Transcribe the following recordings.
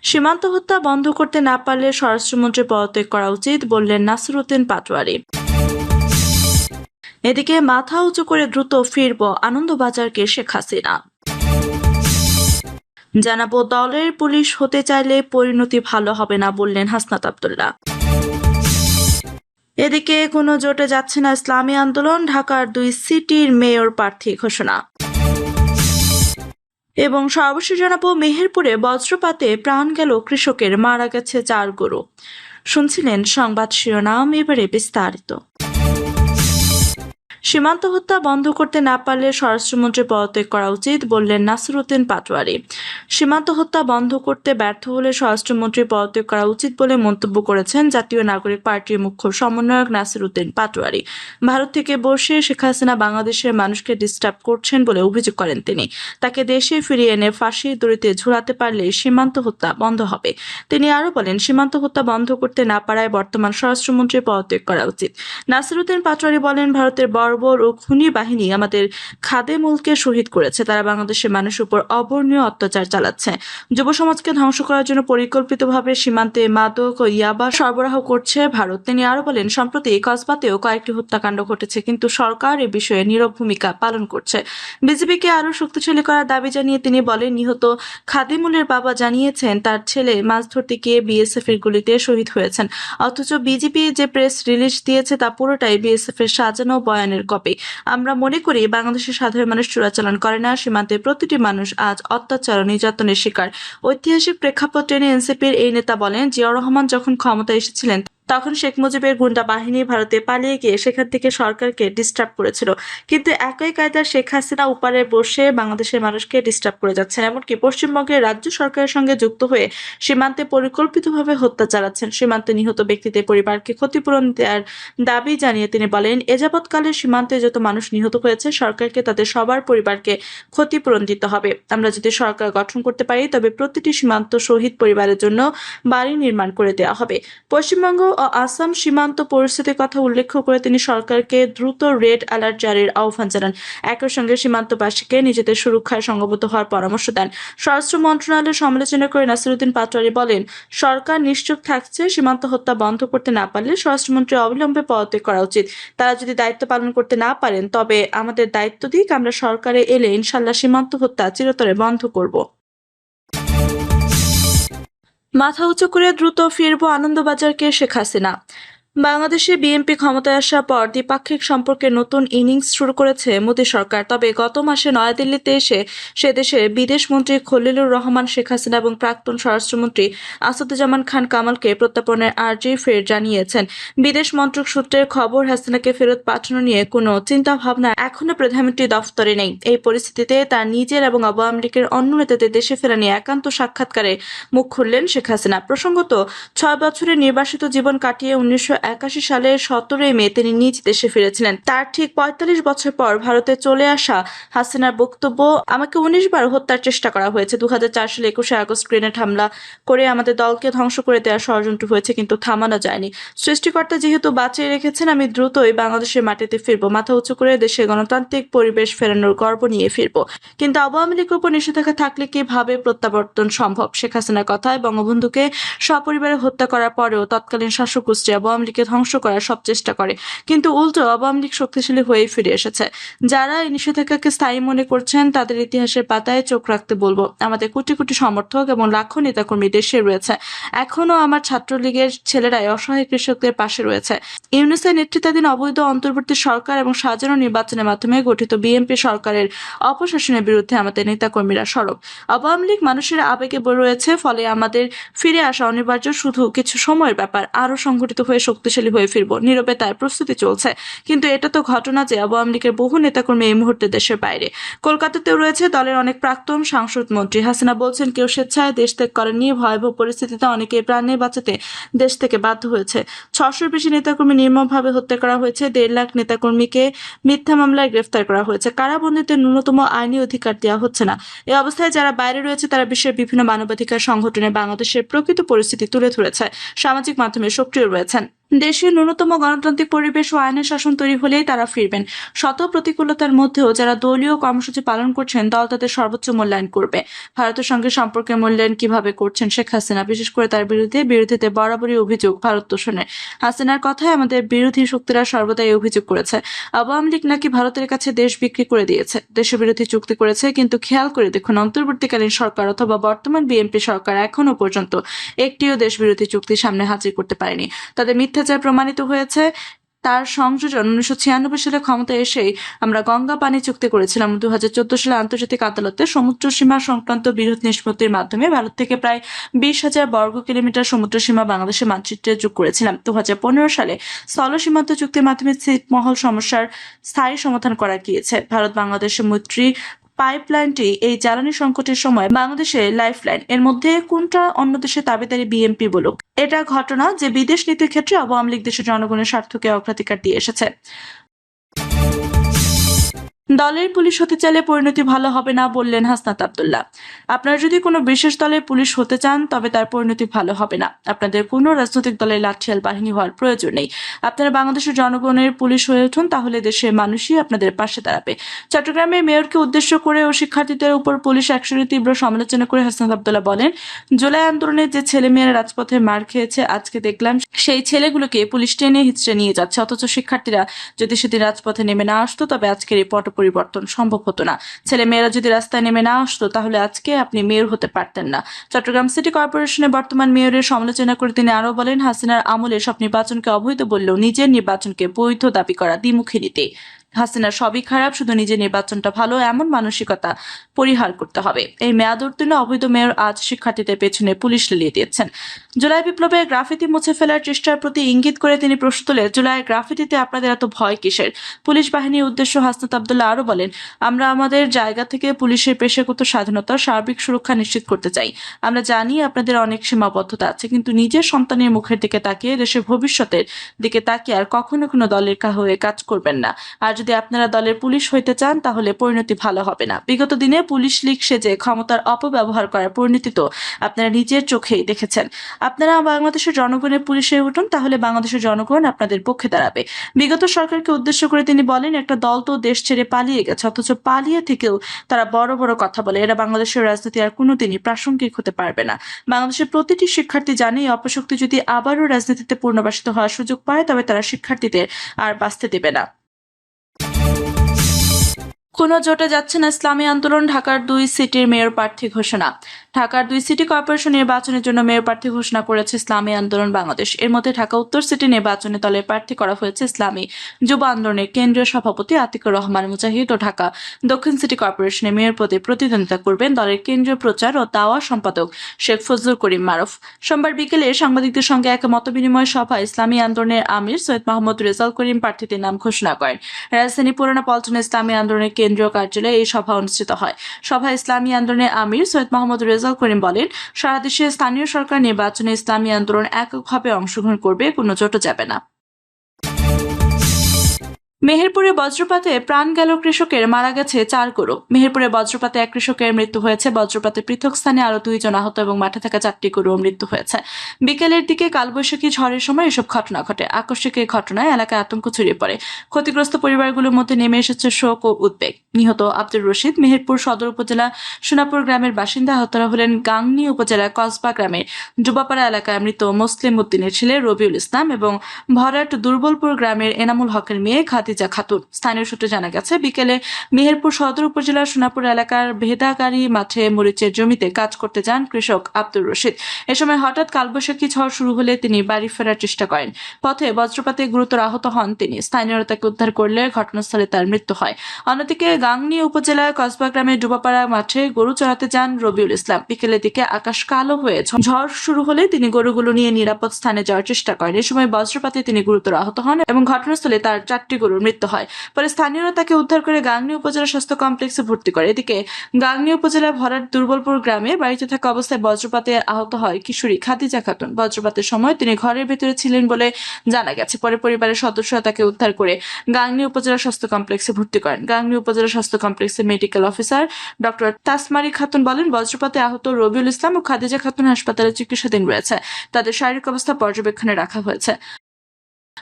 সীমান্ত হত্যা বন্ধ করতে না পারলে স্বরাষ্ট্রমন্ত্রী পদত্যাগ করা উচিত বললেন নাসিরউদ্দিন পাটোয়ারি। এদিকে মাথা উঁচু করে দ্রুত ফিরব আনন্দবাজারকে শেখ হাসিনা। জানাবো দলের পুলিশ হতে চাইলে পরিণতি ভালো হবে না বললেন হাসনাত আব্দুল্লাহ। এদিকে কোনো জোটে যাচ্ছে না ইসলামী আন্দোলন, ঢাকার 2 সিটির মেয়র প্রার্থী ঘোষণা। এবং সর্বশেষ জানাবো মেহেরপুরে বজ্রপাতে প্রাণ গেল কৃষকের, মারা গেছে 4 গরু। শুনছিলেন সংবাদ শিরোনাম, এবারে বিস্তারিত। সীমান্ত হত্যা বন্ধ করতে না পারলে স্বরাষ্ট্রমন্ত্রী পদত্যাগ করা উচিত বললেন নাসিরউদ্দিন পাটোয়ারি। সীমান্ত হত্যা বন্ধ করতে ব্যর্থ হলে স্বরাষ্ট্রমন্ত্রী পদত্যাগ করা উচিত বলে মন্তব্য করেছেন জাতীয় নাগরিক পার্টির মুখ্য সমন্বয়ক নাসিরউদ্দিন পাটোয়ারি। ভারত থেকে বসে শেখ হাসিনা বাংলাদেশের মানুষকে ডিস্টার্ব করছেন বলে অভিযোগ করেন তিনি। তাকে দেশে ফিরিয়ে এনে ফাঁসির দড়িতে ঝুলাতে পারলে সীমান্ত হত্যা বন্ধ হবে। তিনি আরো বলেন, সীমান্ত হত্যা বন্ধ করতে না পারায় বর্তমান স্বরাষ্ট্রমন্ত্রী পদত্যাগ করা উচিত। নাসিরউদ্দিন পাটোয়ারি বলেন, ভারতের বর্বর ও খুনি বাহিনী আমাদের খাদেমুলকে শহীদ করেছে। তারা বাংলাদেশের মানুষের উপর অবর্ণীয় অত্যাচার চালাচ্ছে। যুব সমাজকে ধ্বংস করার জন্য পরিকল্পিতভাবে সীমান্তে মাদক ও ইয়াবা সরবরাহ করছে ভারত। তিনি আরো বলেন, সম্প্রতি কসবাতেও কয়েকটি হত্যাকাণ্ড ঘটেছে, কিন্তু সরকার এ বিষয়ে নীরব ভূমিকা পালন করছে। বিজেপিকে আরো শক্তিশালী করার দাবি জানিয়ে তিনি বলেন, নিহত খাদিমুলের বাবা জানিয়েছেন তার ছেলে মাছ ধরতে গিয়ে বিএসএফ এর গুলিতে শহীদ হয়েছেন। অথচ বিজেপি যে প্রেস রিলিজ দিয়েছে তা পুরোটাই বিএসএফ এর সাজানো বয়ানের কপি। আমরা মনে করি বাংলাদেশের সাধারণ মানুষ চোরাচালান করে না, সীমান্তে প্রতিটি মানুষ আজ অত্যাচার ও নির্যাতনের শিকার। ঐতিহাসিক প্রেক্ষাপট টেনে এনসিপির এই নেতা বলেন, জিয়াউর রহমান যখন ক্ষমতায় এসেছিলেন তখন শেখ মুজিবের গুন্ডা বাহিনী ভারতে পালিয়ে গিয়ে সেখান থেকে সরকারকে ডিস্টার্ব করেছিল, কিন্তু একই কায়দার শেখ হাসিনা উপারে বসে বাংলাদেশের মানুষকে ডিস্টার্ব করে যাচ্ছেন। এমনকি পশ্চিমবঙ্গের রাজ্য সরকারের সঙ্গে যুক্ত হয়ে সীমান্তে পরিকল্পিতভাবে হত্যা চালাচ্ছেন। সীমান্তে নিহত ব্যক্তিদের পরিবারকে ক্ষতিপূরণ দেওয়ার দাবি জানিয়ে তিনি বলেন, এযাবৎকালে সীমান্তে যত মানুষ নিহত হয়েছে সরকারকে তাদের সবার পরিবারকে ক্ষতিপূরণ দিতে হবে। আমরা যদি সরকার গঠন করতে পারি তবে প্রতিটি সীমান্ত শহীদ পরিবারের জন্য বাড়ি নির্মাণ করে দেওয়া হবে। পশ্চিমবঙ্গ ও আসাম সীমান্ত পরিস্থিতির কথা উল্লেখ করে তিনি সরকারকে দ্রুত রেড অ্যালার্ট জারির আহ্বান জানান। একই সঙ্গে সীমান্তবাসীকে নিজেদের সুরক্ষায় সংঘবদ্ধ হওয়ার পরামর্শ দেন। স্বরাষ্ট্র মন্ত্রণালয়ের সমালোচনা করে নাসিরউদ্দিন পাটোয়ারি বলেন, সরকার নিশ্চুপ থাকছে, সীমান্ত হত্যা বন্ধ করতে না পারলে স্বরাষ্ট্রমন্ত্রী অবিলম্বে পদত্যাগ করা উচিত। তারা যদি দায়িত্ব পালন করতে না পারেন তবে আমাদের দায়িত্ব দিক, আমরা সরকারে এলে ইনশাল্লাহ সীমান্ত হত্যা চিরতরে বন্ধ করব। মাথা উঁচু করে দ্রুত ফিরব আনন্দবাজারকে শেখ হাসিনা। বাংলাদেশে বিএনপি ক্ষমতায় আসার পর দ্বিপাক্ষিক সম্পর্কে নতুন ইনিংস শুরু করেছে মোদী সরকার। তবে গত মাসে নয়াদিল্লিতে এসে সে দেশের বিদেশমন্ত্রী খলিলুর রহমান শেখ হাসিনা এবং প্রাক্তন স্বরাষ্ট্রমন্ত্রী আসাদুজ্জামান খান কামালকে প্রত্যর্পণের আর্জি ফের জানিয়েছেন। বিদেশ মন্ত্রক সূত্রের খবর, হাসিনাকে ফেরত পাঠানো নিয়ে কোনো চিন্তা ভাবনা এখনো প্রধানমন্ত্রী দফতরে নেই। এই পরিস্থিতিতে তার নিজের এবং আওয়ামী লীগের অন্য নেতাদের দেশে ফেরা নিয়ে একান্ত সাক্ষাৎকারে মুখ খুললেন শেখ হাসিনা। প্রসঙ্গত, 6 বছরের নির্বাসিত জীবন কাটিয়ে 1981 সালের 17 মে তিনি নিজ দেশে ফিরেছিলেন। তার ঠিক 45 বছর পর ভারতে চলে আসা হাসিনার বক্তব্য, আমাকে 19 বার হত্যার চেষ্টা করা হয়েছে। 2004 সালে 21 আগস্ট গ্রেনেড হামলা করে আমাদের দলকে ধ্বংস করে দেওয়ার ষড়যন্ত্র হয়েছে, কিন্তু থামানো যায়নি। সৃষ্টিকর্তা যেহেতু বাঁচিয়ে রেখেছেন, আমি দ্রুতই বাংলাদেশের মাটিতে ফিরব। মাথা উঁচু করে দেশে গণতান্ত্রিক পরিবেশ ফেরানোর গর্ব নিয়ে ফিরব। কিন্তু আওয়ামী লীগের উপর নিষেধাজ্ঞা থাকলে কিভাবে প্রত্যাবর্তন সম্ভব? শেখ হাসিনার কথায়, বঙ্গবন্ধুকে সপরিবারে হত্যা করার পরেও তৎকালীন শাসক গোষ্ঠী আওয়ামী লীগকে ধ্বংস করার সব চেষ্টা করে, কিন্তু উল্টো আওয়ামী লীগ শক্তিশালী হয়ে ফিরে এসেছে। যারা এই নিষেধাজ্ঞাকে স্থায়ী মনে করছেন তাদের ইতিহাসের পাতায় চোখ রাখতে বলবো। আমাদের কোটি কোটি সমর্থক এবং লাখো নেতাকর্মী দেশে রয়েছে। এখনো আমার ছাত্রলীগের ছেলেরাই অসহায় কৃষকদের পাশে রয়েছে। ইউনূসের নেতৃত্বাধীন অবৈধ অন্তর্বর্তী সরকার এবং সাজানো নির্বাচনের মাধ্যমে গঠিত বিএনপি সরকারের অপশাসনের বিরুদ্ধে আমাদের নেতাকর্মীরা সরব। আওয়ামী লীগ মানুষের আবেগে রয়েছে, ফলে আমাদের ফিরে আসা অনিবার্য, শুধু কিছু সময়ের ব্যাপার। আরো সংগঠিত হয়ে শক্তিশালী হয়ে ফিরব। নীরবে তার প্রস্তুতি চলছে। কিন্তু এটা তো ঘটনা যে আওয়ামী লীগের বহু নেতাকর্মী এই মুহূর্তে দেশের বাইরে। কলকাতাতেও রয়েছে দলের অনেক প্রাক্তন সাংসদ, মন্ত্রী। হাসিনা বলছেন, কেউ স্বেচ্ছায় দেশ ত্যাগ করেননি। ভয়াবহ পরিস্থিতিতে অনেকে প্রাণে বাঁচাতে দেশ থেকে বাধ্য হয়েছে। 600-র বেশি নেতাকর্মী নির্মমভাবে হত্যা করা হয়েছে। 1.5 লাখ নেতাকর্মীকে মিথ্যা মামলায় গ্রেফতার করা হয়েছে। কারাবন্দীদের ন্যূনতম আইনি অধিকার দেওয়া হচ্ছে না। এই অবস্থায় যারা বাইরে রয়েছে তারা বিশ্বের বিভিন্ন মানবাধিকার সংগঠনে বাংলাদেশের প্রকৃত পরিস্থিতি তুলে ধরেছে, সামাজিক মাধ্যমে সক্রিয় রয়েছেন। দেশে ন্যূনতম গণতান্ত্রিক পরিবেশ ও আইনের শাসন তৈরি হলেই তারা ফিরবেন। শত প্রতিকূলতার মধ্যেও যারা দলীয় কর্মসূচি পালন করছেন, দল তাদের সর্বোচ্চ মূল্যায়ন করবে। ভারতের সঙ্গে সম্পর্কের মূল্যায়ন কিভাবে করছেন শেখ হাসিনা, বিশেষ করে তার বিরোধীতে বরাবরই অভিযোগ ভারত তোষণের। হাসিনার কথায় আমাদের বিরোধী শক্তিরা সর্বদাই অভিযোগ করেছে আওয়ামী লীগ নাকি ভারতের কাছে দেশ বিক্রি করে দিয়েছে, দেশবিরোধী চুক্তি করেছে। কিন্তু খেয়াল করে দেখুন, অন্তর্বর্তীকালীন সরকার অথবা বর্তমান বিএনপি সরকার এখনো পর্যন্ত একটিও দেশবিরোধী চুক্তি সামনে হাজির করতে পারেনি। তাদের মিথ্যাচার প্রমাণিত হয়েছে। তার সংযোজন 1996 সালে ক্ষমতায় এসেই আমরা গঙ্গা পানি চুক্তি করেছিলাম। 2014 সালে আন্তর্জাতিক আদালতে সমুদ্র সীমা সংক্রান্ত বিরোধ নিষ্পত্তির মাধ্যমে ভারত থেকে প্রায় 20,000 বর্গ কিলোমিটার সমুদ্র সীমা বাংলাদেশের মানচিত্রে যোগ করেছিলাম। 2015 সালে স্থল সীমান্ত চুক্তির মাধ্যমে ছিটমহল সমস্যার স্থায়ী সমাধান করা গিয়েছে। ভারত বাংলাদেশের মৈত্রী পাইপলাইনটি এই জ্বালানি সংকটের সময় বাংলাদেশের লাইফলাইন। এর মধ্যে কোনটা অন্য দেশের দাবিদারি বিএনপি বলুক। এটা ঘটনা যে বিদেশ নীতির ক্ষেত্রে আওয়ামী লীগ দেশের জনগণের স্বার্থকে অগ্রাধিকার দিয়ে এসেছে। দলের পুলিশ হতে চাইলে পরিণতি ভালো হবে না, বললেন হাসনাত আব্দুল্লাহ। আপনারা যদি কোনো বিশেষ দলের পুলিশ হতে চান তবে তার পরিণতি ভালো হবে না। আপনাদের কোনো রাজনৈতিক দলের লাঠিয়াল বাহিনী হওয়ার প্রয়োজন নেই। আপনারা বাংলাদেশের জনগণের পুলিশ হয়ে উঠুন, তাহলে দেশের মানুষই আপনাদের পাশে দাঁড়াবে। চট্টগ্রামের মেয়রকে উদ্দেশ্য করে ও শিক্ষার্থীদের উপর পুলিশ অ্যাকশনের তীব্র সমালোচনা করে হাসনাত আব্দুল্লাহ বলেন, জুলাই আন্দোলনে যে ছেলেমেয়েরা রাজপথে মার খেয়েছে, আজকে দেখলাম সেই ছেলেগুলোকে পুলিশ টেনে হিচড়ে নিয়ে যাচ্ছে। অথচ শিক্ষার্থীরা যদি সেদিন রাজপথে নেমে না আসতো তবে আজকের এই পট পরিবর্তন সম্ভব হতো না। ছেলে মেয়েরা যদি রাস্তায় নেমে না আসতো তাহলে আজকে আপনি মেয়র হতে পারতেন না। চট্টগ্রাম সিটি কর্পোরেশনের বর্তমান মেয়রের সমালোচনা করে তিনি আরো বলেন, হাসিনার আমলে সব নির্বাচনকে অবৈধ বললেও নিজের নির্বাচনকে বৈধ দাবি করা দ্বিমুখী নীতি। হাসিনার সবই খারাপ, শুধু নিজের নির্বাচনটা ভালো, এমন মানসিকতা পরিহার করতে হবে। এই মেয়াদ উত্তীর্ণ অবৈধ মেয়র আজ শিক্ষার্থীদের পেছনে পুলিশ লেলিয়ে দিয়েছেন। জুলাই বিপ্লবে গ্রাফিতি মুছে ফেলার চেষ্টার প্রতি ইঙ্গিত করে তিনি প্রশ্ন তোলে, জুলাই গ্রাফিতিতে আপনাদের এত ভয় কিসের? পুলিশ বাহিনীর উদ্দেশ্য হাসনাত আব্দুল্লাহ আরো বলেন, আমরা আমাদের জায়গা থেকে পুলিশের পেশাগত স্বাধীনতা, সার্বিক সুরক্ষা নিশ্চিত করতে চাই। আমরা জানি আপনাদের অনেক সীমাবদ্ধতা আছে, কিন্তু নিজের সন্তানের মুখের দিকে তাকিয়ে, দেশের ভবিষ্যতের দিকে তাকিয়ে আর কখনো কোনো দলের হয়ে কাজ করবেন না। আর যদি আপনারা দলের পুলিশ হইতে চান তাহলে পরিণতি ভালো হবে না। বিগত দিনে পুলিশ লীগ সেজে ক্ষমতার অপব্যবহার করার পরিণতি তো আপনারা নিজের চোখেই দেখেছেন। আপনারা বাংলাদেশের জনগণের পুলিশে উঠুন, তাহলে বাংলাদেশের জনগণ আপনাদের পক্ষে দাঁড়াবে। বিগত সরকারকে উদ্দেশ্য করে তিনি বলেন, একটা দল তো দেশ ছেড়ে পালিয়ে গেছে, অথচ পালিয়ে থেকেও তারা বড় বড় কথা বলে। এরা বাংলাদেশের রাজনীতি আর কোনোদিনই প্রাসঙ্গিক হতে পারবে না। বাংলাদেশের প্রতিটি শিক্ষার্থী জানে, এই অপশক্তি যদি আবারও রাজনীতিতে পুনর্বাসিত হওয়ার সুযোগ পায় তবে তারা শিক্ষার্থীদের আর বাঁচতে দেবে না। কোনো জোটে যাচ্ছে না ইসলামী আন্দোলন, ঢাকার 2 সিটির মেয়র প্রার্থী ঘোষণা। ঢাকার 2 সিটি কর্পোরেশন নির্বাচনের জন্য মেয়র প্রার্থী ঘোষণা করেছে ইসলামী আন্দোলন বাংলাদেশ। এর মধ্যে ঢাকা উত্তর সিটি নির্বাচনে দলের প্রার্থী করা হয়েছে ইসলামী যুব আন্দোলনের কেন্দ্রীয় সভাপতি আতিকুর রহমান মুজাহিদ ও ঢাকা দক্ষিণ সিটি কর্পোরেশনের মেয়র পদে প্রতিদ্বন্দ্বিতা করবেন দলের কেন্দ্রীয় প্রচার ও দাওয়া সম্পাদক শেখ ফজলুল করিম মারুফ। সোমবার বিকেলে সাংবাদিকদের সঙ্গে এক মতবিনিময় সভায় ইসলামী আন্দোলনের আমির সৈয়দ মোহাম্মদ রেজাউল করিম প্রার্থীদের নাম ঘোষণা করেন। রাজধানী পুরানা পল্টনে ইসলামী আন্দোলনের কেন্দ্রীয় কার্যালয়ে এই সভা অনুষ্ঠিত হয়। সভায় ইসলামী আন্দোলনের আমির সৈয়দ মোহাম্মদ রেজাউল করিম বলেন, সারা দেশে স্থানীয় সরকার নির্বাচনে ইসলামী আন্দোলন এককভাবে অংশগ্রহণ করবে, কোনো জোটে যাবে না। মেহেরপুরে বজ্রপাতে প্রাণ গেল কৃষকের, মারা গেছে 4 গরু। মেহেরপুরে বজ্রপাতে এক কৃষকের মৃত্যু হয়েছে। বজ্রপাতে পৃথক স্থানে আরো 2 জন আহত এবং মাঠে থাকা 4টি গরুও মৃত্যু হয়েছে। বিকেলের দিকে কালবৈশাখী ঝড়ের সময় এসব ঘটনা ঘটে। আকস্মিক এই ঘটনায় এলাকায় আতঙ্ক ছড়িয়ে পড়ে। ক্ষতিগ্রস্ত পরিবারগুলোর মধ্যে নেমে এসেছে শোক ও উদ্বেগ। নিহত আব্দুর রশিদ মেহেরপুর সদর উপজেলা সোনাপুর গ্রামের বাসিন্দা। আহতরা হলেন গাংনী উপজেলার কসবা গ্রামের ডুবাপাড়া এলাকায় মৃত মুসলিম উদ্দিনের ছেলে রবিউল ইসলাম এবং ভরাট দুর্বলপুর গ্রামের এনামুল হকের মেয়ে খাদিজা খাতুন। স্থানীয় সূত্রে জানা গেছে, বিকেলে মেহেরপুর সদর উপজেলার সোনাপুর এলাকার ভেদাগাড়ি মাঠে মরিচের জমিতে কাজ করতে যান কৃষক আব্দুর রশিদ। এ সময় হঠাৎ কালবৈশাখী ঝড় শুরু হলে তিনি বাড়ি ফেরার চেষ্টা করেন। পথে বজ্রপাতে গুরুতর আহত হন তিনি। স্থানীয়রা তাকে উদ্ধার করলে ঘটনাস্থলে তার মৃত্যু হয়। অন্যদিকে গাংনী উপজেলার কসবা গ্রামের ডুবাপাড়া মাঠে গরু চড়াতে যান রবিউল ইসলাম। বিকেলের দিকে আকাশ কালো হয়ে ঝড় শুরু হলে তিনি গরুগুলো নিয়ে নিরাপদ স্থানে যাওয়ার চেষ্টা করেন। এ সময় বজ্রপাতে তিনি গুরুতর আহত হন এবং ঘটনাস্থলে তার 4টি গরুর মৃত্যু হয়। পরে স্থানীয়রা তাকে উদ্ধার করে গাংনী উপজেলা স্বাস্থ্য কমপ্লেক্সে ভর্তি করে। এদিকে গাংনী উপজেলা ভরাট দুর্বলপুর গ্রামে বাড়িতে থাকা অবস্থায় বজ্রপাতে আহত হয় কিশোরী খাদিজা খাতুন। বজ্রপাতের সময় তিনি ঘরের ভেতরে ছিলেন বলে জানা গেছে। পরে পরিবারের সদস্যরা তাকে উদ্ধার করে গাংনী উপজেলা স্বাস্থ্য কমপ্লেক্সে ভর্তি করেন। গাংনী উপজেলা স্বাস্থ্য কমপ্লেক্সের মেডিকেল অফিসার ডক্টর তাসমারি খাতুন বলেন, বজ্রপাতে আহত রবিউল ইসলাম ও খাদিজা খাতুন হাসপাতালে চিকিৎসাধীন রয়েছে। তাদের শারীরিক অবস্থা পর্যবেক্ষণে রাখা হয়েছে।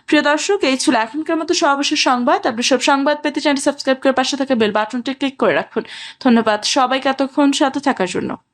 প্রিয় দর্শক, এই ছিল এখনকার মতো সর্বশেষ সংবাদ। আপনি সব সংবাদ পেতে চ্যানেলটি সাবস্ক্রাইব করে পাশে থাকা বেল বাটনটি ক্লিক করে রাখুন। ধন্যবাদ সবাইকে এতক্ষণ সাথে থাকার জন্য।